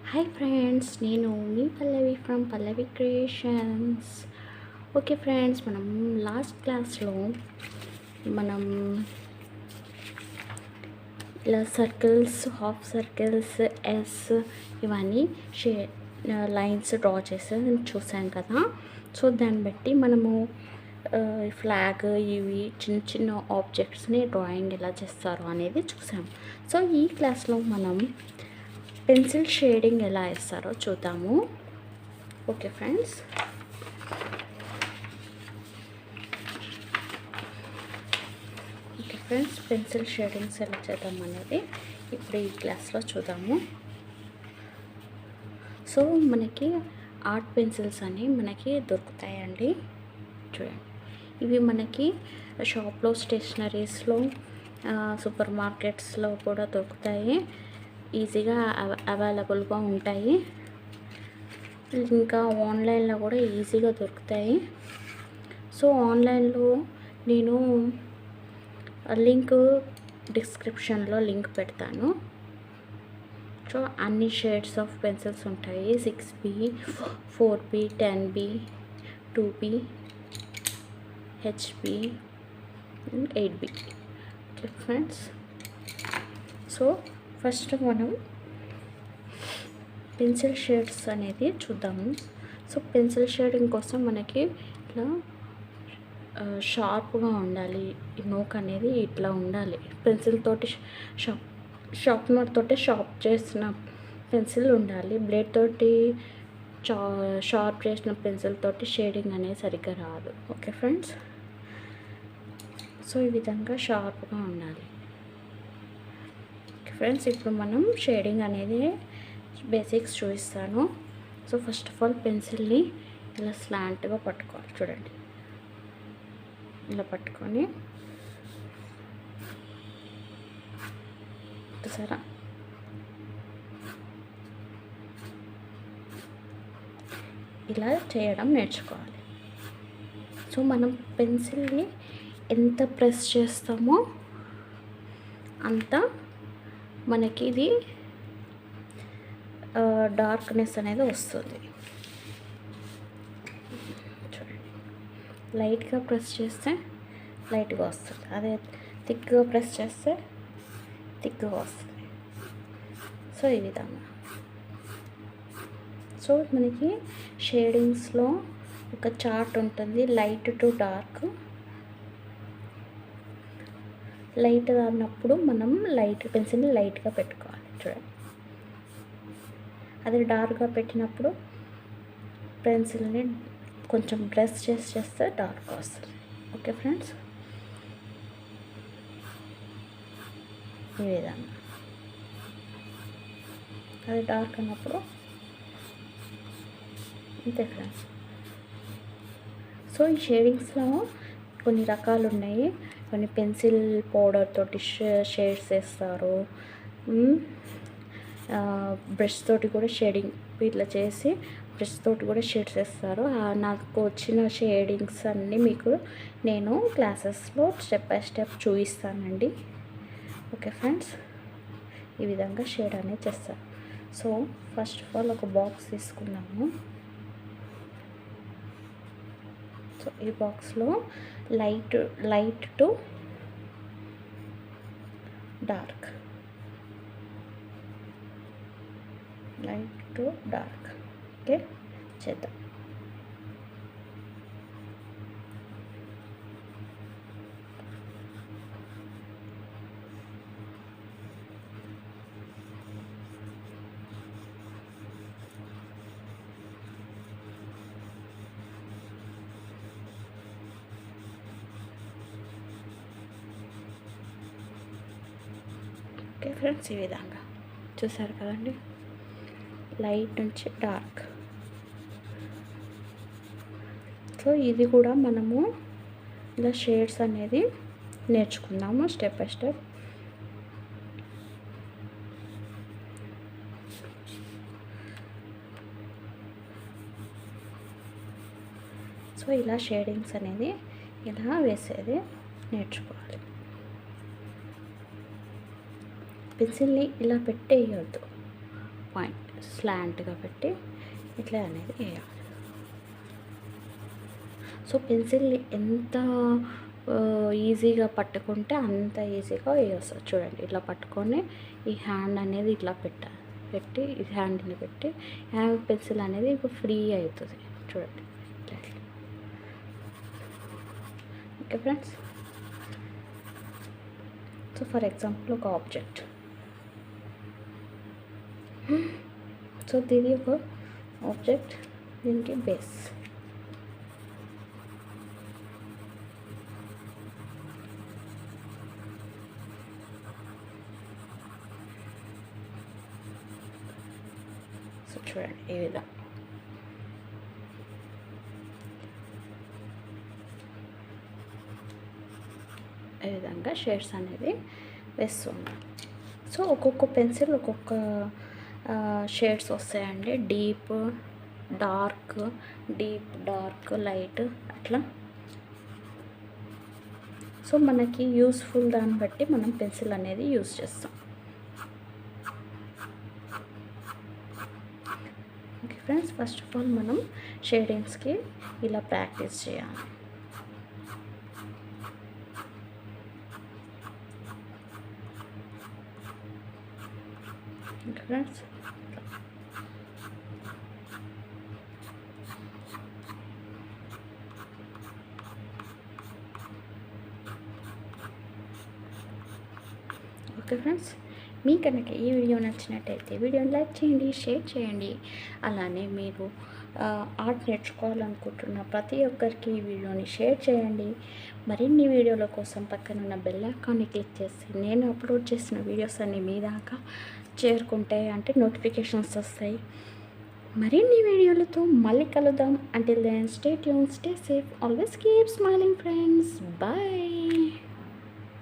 Hi friends, నేను మీ Pallavi from Pallavi creations. Okay friends, మనం లాస్ట్ క్లాస్లో మనం ఇలా సర్కిల్స్, హాఫ్ సర్కిల్స్, ఎస్ ఇవన్నీ లైన్స్ డ్రా చేసి చూసాం కదా. సో దాన్ని బట్టి మనము ఫ్లాగ్ ఇవి చిన్న చిన్న ఆబ్జెక్ట్స్ని డ్రాయింగ్ ఎలా చేస్తారు అనేది చూసాం. సో ఈ క్లాస్లో మనం పెన్సిల్ షేడింగ్ ఎలా వేస్తారో చూద్దాము. ఓకే ఫ్రెండ్స్, పెన్సిల్ షేడింగ్స్ ఎలా చేద్దాం అనేది ఇప్పుడు ఈ క్లాస్లో చూద్దాము. సో మనకి ఆర్ట్ పెన్సిల్స్ అని మనకి దొరుకుతాయండి. చూడండి, ఇవి మనకి షాప్లో, స్టేషనరీస్లో, సూపర్ మార్కెట్స్లో కూడా దొరుకుతాయి. ఈజీగా అవైలబుల్గా ఉంటాయి. ఇంకా ఆన్లైన్లో కూడా ఈజీగా దొరుకుతాయి. సో ఆన్లైన్లో నేను లింక్ డిస్క్రిప్షన్లో లింక్ పెడతాను. సో అన్ని షేడ్స్ ఆఫ్ పెన్సిల్స్ ఉంటాయి. 6B, 4B, 10B, 2B, HB, 8B. Okay friends, so first మనం పెన్సిల్ షేడ్స్ అనేది చూద్దాము. సో పెన్సిల్ షేడింగ్ కోసం మనకి ఇట్లా షార్ప్గా ఉండాలి. నోక్ అనేది ఇట్లా ఉండాలి. పెన్సిల్ తోటి షార్ప్నర్ తోటి షార్ప్ చేసిన పెన్సిల్ ఉండాలి. బ్లేడ్ తోటి షార్ప్ చేసిన పెన్సిల్ తోటి షేడింగ్ అనేది సరిగ్గా రాదు. ఓకే ఫ్రెండ్స్, సో ఈ విధంగా షార్ప్గా ఉండాలి. ఫ్రెండ్స్, ఇప్పుడు మనం షేడింగ్ అనేది బేసిక్స్ చూపిస్తాను. సో ఫస్ట్ ఆఫ్ ఆల్ పెన్సిల్ని ఇలా స్లాంట్గా పట్టుకోవాలి. చూడండి, ఇలా పట్టుకొని చూసారా, ఇలా చేయడం నేర్చుకోవాలి. సో మనం పెన్సిల్ని ఎంత ప్రెస్ చేస్తామో అంత మనకి ఇది డార్క్నెస్ అనేది వస్తుంది. చూడండి, లైట్గా ప్రెస్ చేస్తే లైట్గా వస్తుంది, అదే థిక్గా ప్రెస్ చేస్తే థిక్గా వస్తుంది. సో ఈ విధంగా. సో మనకి షేడింగ్స్లో ఒక చార్ట్ ఉంటుంది, లైట్ టు డార్క్. లైట్ అన్నప్పుడు మనం పెన్సిల్ని లైట్గా పెట్టుకోవాలి. చూడండి, అదే డార్క్గా పెట్టినప్పుడు పెన్సిల్ని కొంచెం ప్రెస్ చేస్తే డార్క్ వస్తుంది. ఓకే ఫ్రెండ్స్, ఈ విధంగా. అది డార్క్ అన్నప్పుడు అంతే ఫ్రెండ్స్. సో ఈ షేడింగ్స్లో కొన్ని రకాలు ఉన్నాయి. కొన్ని పెన్సిల్ పౌడర్ తోటి షేడ్స్ వేస్తారు. బ్రష్ తోటి కూడా షేడింగ్ ఇట్లా చేసి బ్రష్ తోటి కూడా షేడ్స్ వేస్తారు. నాకు వచ్చిన షేడింగ్స్ అన్నీ మీకు నేను క్లాసెస్లో స్టెప్ బై స్టెప్ చూపిస్తానండి. ఓకే ఫ్రెండ్స్, ఈ విధంగా షేడ్ అనేది చేస్తారు. సో ఫస్ట్ ఆఫ్ ఆల్ ఒక బాక్స్ తీసుకున్నాము. సో ఈ బాక్స్లో light to dark, light to dark. Okay, చేద్దాం. ఓకే ఫ్రెండ్స్, ఈ విధంగా చూసారు కదండి, లైట్ నుంచి డార్క్. సో ఇది కూడా మనము ఇలా షేడ్స్ అనేది నేర్చుకుందాము స్టెప్ బై స్టెప్. సో ఇలా షేడింగ్స్ అనేది ఇలా వేసేది నేర్చుకోవాలి. పెన్సిల్ని ఇలా పెట్టేయద్దు పాయింట్. స్లాంట్గా పెట్టి ఇట్లా అనేది వేయాలి. సో పెన్సిల్ ఎంత ఈజీగా పట్టుకుంటే అంత ఈజీగా వేయొస్తుంది. చూడండి ఇట్లా పట్టుకొని ఈ హ్యాండ్ అనేది ఇట్లా పెట్టి ఈ హ్యాండ్ని పెట్టి పెన్సిల్ అనేది ఇప్పుడు ఫ్రీ అవుతుంది. చూడండి ఇట్లా. Okay friends, so for example ఒక ఆబ్జెక్ట్, సో దీని ఒక ఆబ్జెక్ట్, దీనికి బేస్. సో చూడండి ఈ విధంగా షేడ్స్ అనేది వేస్తున్నాం. సో ఒక్కొక్క పెన్సిల్ ఒక్కొక్క షేడ్స్ వస్తాయండి. డీప్, డార్క్, లైట్ అట్లా. సో మనకి యూస్ఫుల్ దాన్ని బట్టి మనం పెన్సిల్ అనేది యూస్ చేస్తాం. Okay friends, first of all మనం షేడింగ్స్కి ఇలా ప్రాక్టీస్ చేయాలి. ఓకే ఫ్రెండ్స్, ఓకే ఫ్రెండ్స్, మీ కనుక ఈ వీడియో నచ్చినట్టయితే వీడియోని లైక్ చేయండి, షేర్ చేయండి. అలానే మీరు ఆర్ట్ నేర్చుకోవాలనుకుంటున్న ప్రతి ఒక్కరికి ఈ వీడియోని షేర్ చేయండి. మరిన్ని వీడియోల కోసం పక్కనున్న బెల్ ఐకాన్ని క్లిక్ చేసి నేను అప్లోడ్ చేసిన వీడియోస్ అన్నీ మీ దాకా చేరుకుంటాయి, అంటే నోటిఫికేషన్స్ వస్తాయి. మరిన్ని వీడియోలతో మళ్ళీ కలుద్దాం. Until then stay tune, stay safe, always keep smiling friends. Bye.